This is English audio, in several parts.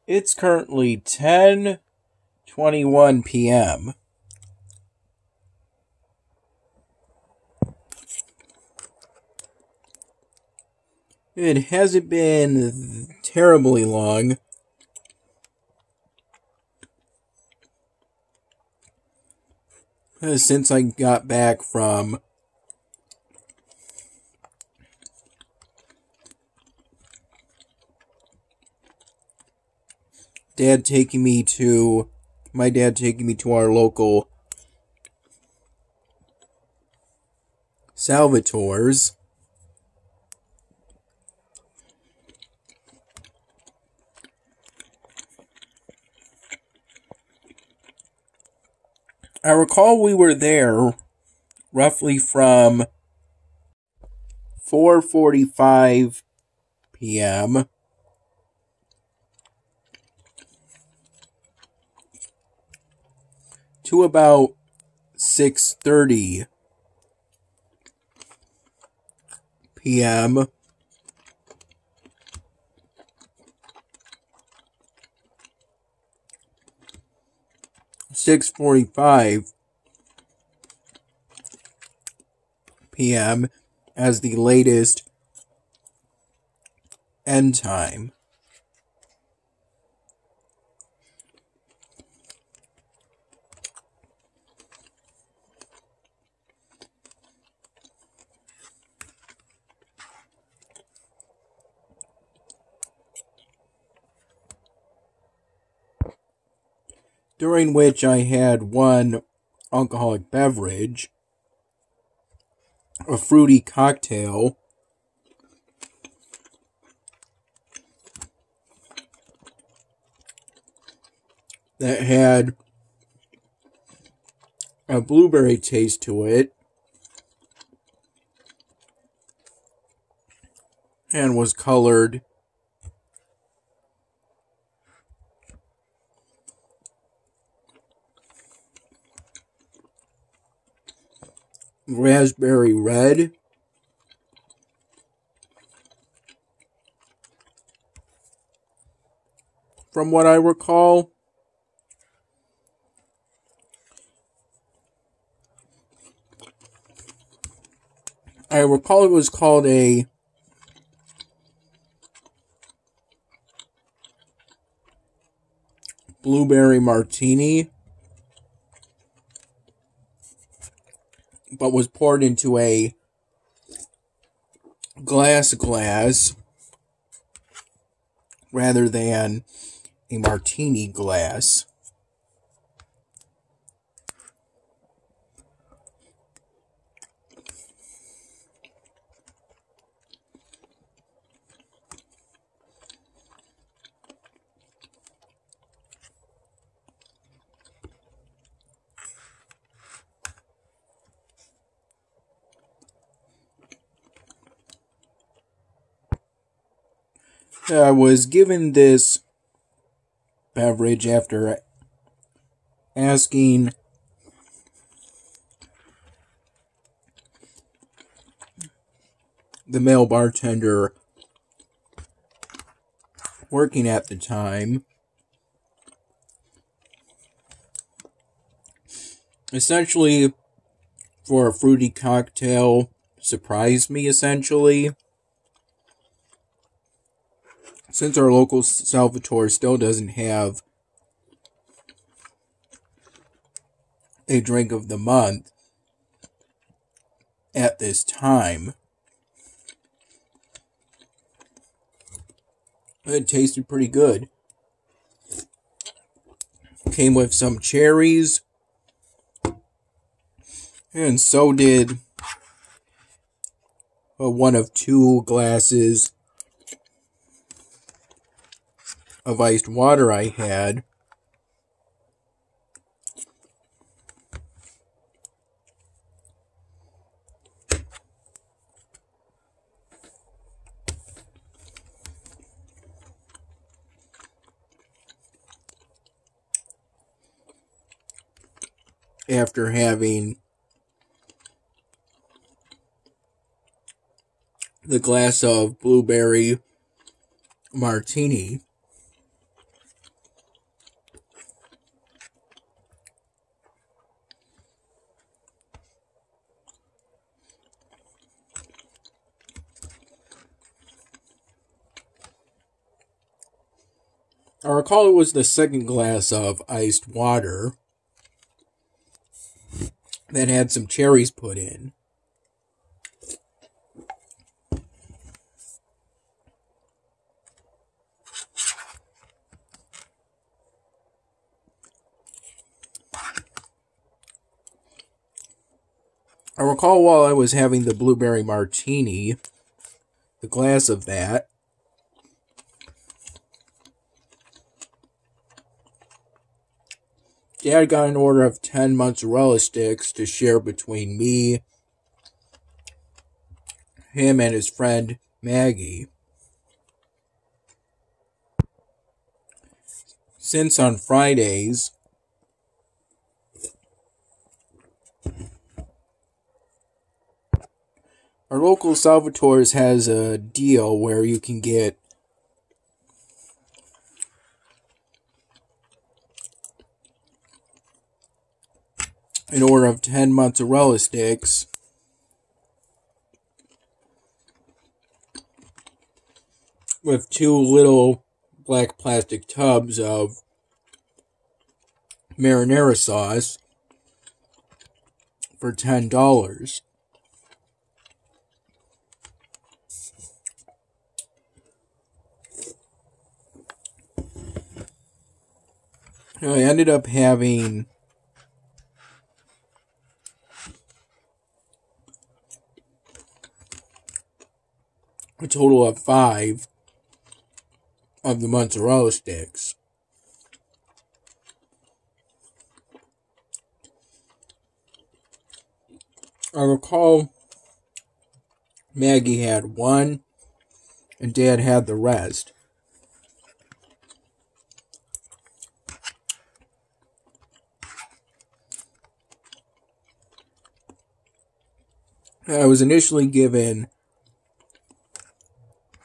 It's currently 10:21 p.m. It hasn't been terribly long since I got back from my dad taking me to our local Salvatore's. I recall we were there roughly from 4:45 p.m. to about 6:30 p.m. 6:45 p.m. as the latest end time. During which I had one alcoholic beverage, a fruity cocktail, that had a blueberry taste to it and was colored raspberry red. From what I recall, it was called a blueberry martini, but was poured into a glass rather than a martini glass. I was given this beverage after asking the male bartender working at the time, essentially, for a fruity cocktail, surprised me, essentially. Since our local Salvatore still doesn't have a drink of the month at this time, it tasted pretty good. Came with some cherries, and so did one of two glasses of iced water I had. After having the glass of blueberry martini. I recall it was the second glass of iced water that had some cherries put in. I recall while I was having the blueberry martini, the glass of that, Dad got an order of 10 mozzarella sticks to share between me, him, and his friend Maggie. Since on Fridays, our local Salvatore's has a deal where you can get an order of 10 mozzarella sticks with 2 little black plastic tubs of marinara sauce for $10. I ended up having a total of 5 of the mozzarella sticks. I recall Maggie had 1 and Dad had the rest. I was initially given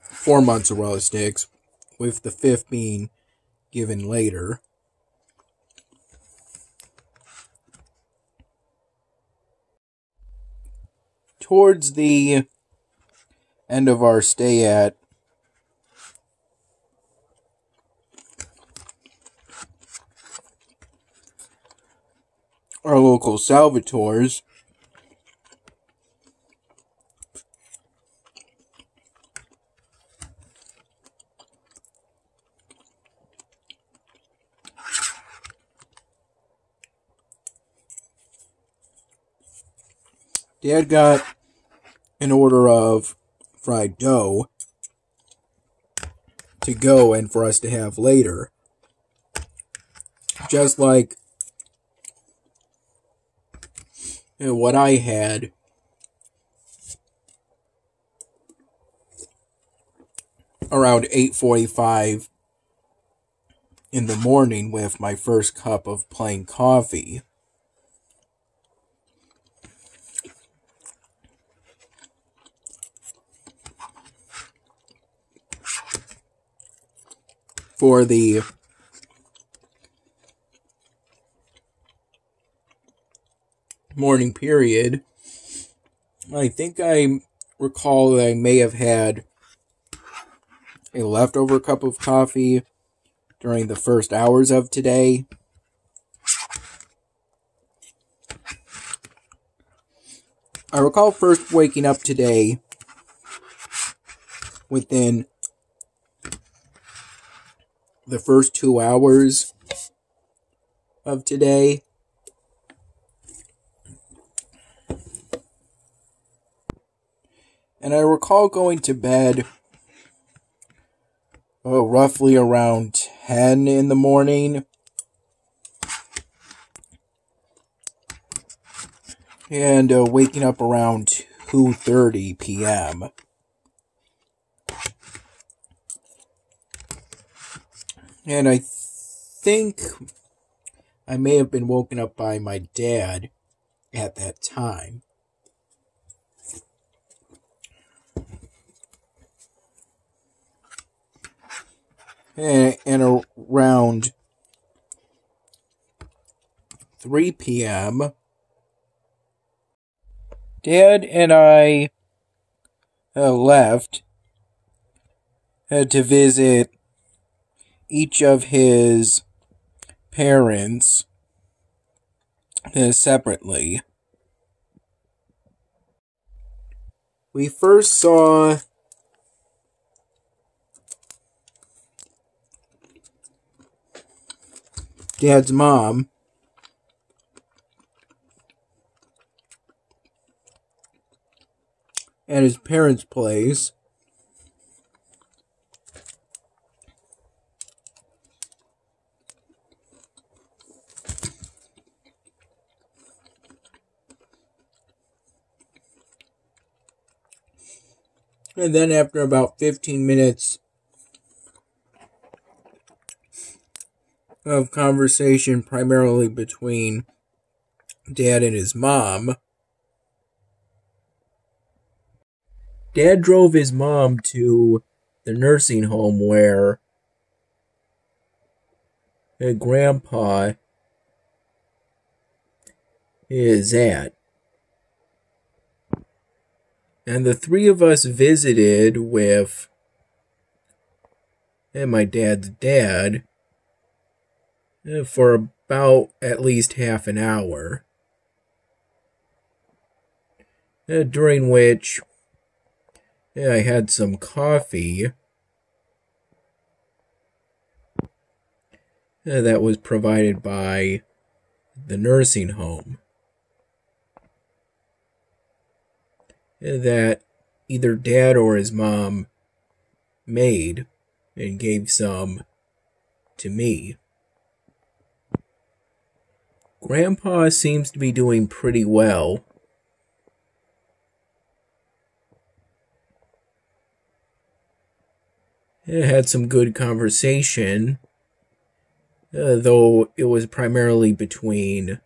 4 mozzarella sticks, with the 5th being given later. Towards the end of our stay at our local Salvatore's, Dad got an order of fried dough to go and for us to have later. Just like what I had around 8:45 in the morning with my first cup of plain coffee. For the morning period, I think I recall that I may have had a leftover cup of coffee during the first hours of today. I recall first waking up today within the first 2 hours of today. And I recall going to bed roughly around 10 in the morning. And waking up around 2:30 p.m. And I think I may have been woken up by my dad at that time. And around 3 p.m., Dad and I left to visit each of his parents separately. We first saw Dad's mom at his parents' place. And then after about 15 minutes of conversation primarily between Dad and his mom, Dad drove his mom to the nursing home where Grandpa is at. And the three of us visited with my dad's dad for about at least half an hour, during which I had some coffee that was provided by the nursing home that either Dad or his mom made and gave some to me. Grandpa seems to be doing pretty well. I had some good conversation, though it was primarily between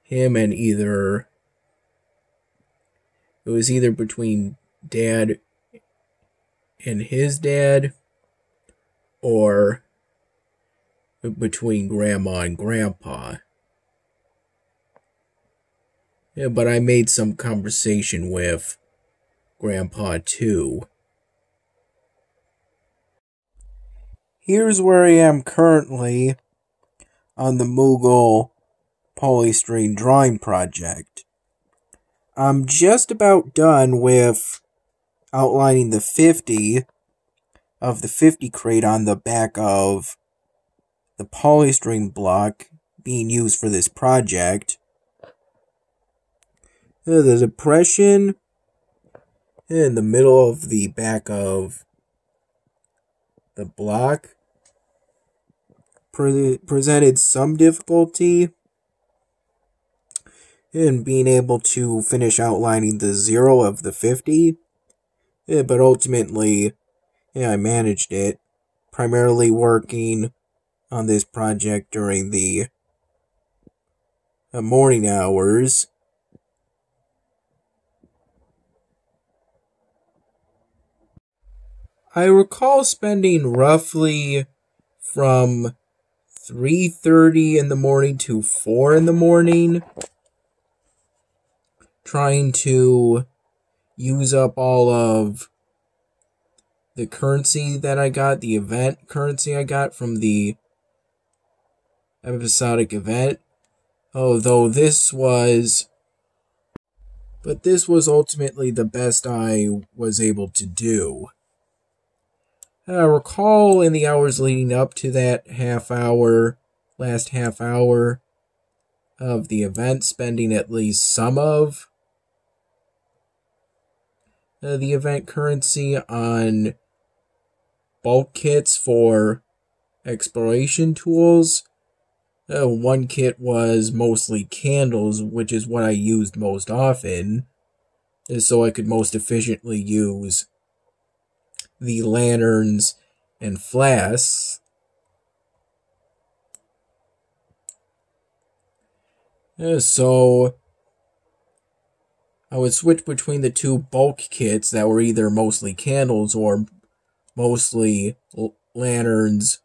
him and either between Dad and his dad, or between Grandma and Grandpa. But I made some conversation with Grandpa too. Here's where I am currently on the Mughal polystyrene drawing project. I'm just about done with outlining the 50 of the 50 crate on the back of the polystyrene block being used for this project. The depression in the middle of the back of the block presented some difficulty in being able to finish outlining the 0 of the 50, but ultimately, I managed it, primarily working on this project during the morning hours. I recall spending roughly from 3:30 in the morning to 4 in the morning trying to use up all of the currency that I got, the event currency I got from the episodic event. Although this was ultimately the best I was able to do. I recall in the hours leading up to that last half hour of the event, spending at least some of the event currency on bulk kits for exploration tools. One kit was mostly candles, which is what I used most often, so I could most efficiently use the lanterns and flasks. So I would switch between the two bulk kits that were either mostly candles or mostly lanterns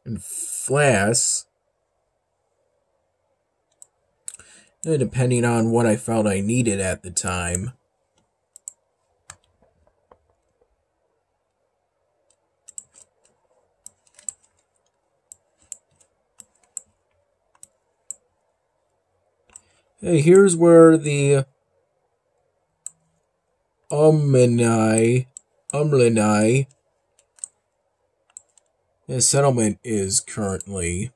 and flasks, depending on what I felt I needed at the time. Here's where the Umlini settlement is currently.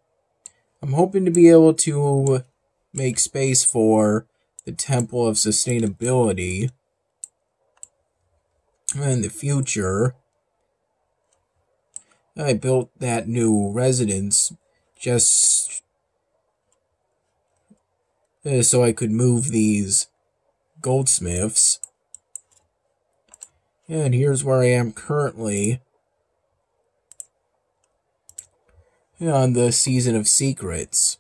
I'm hoping to be able to make space for the Temple of Sustainability in the future. I built that new residence just so I could move these goldsmiths. And here's where I am currently on the Season of Secrets.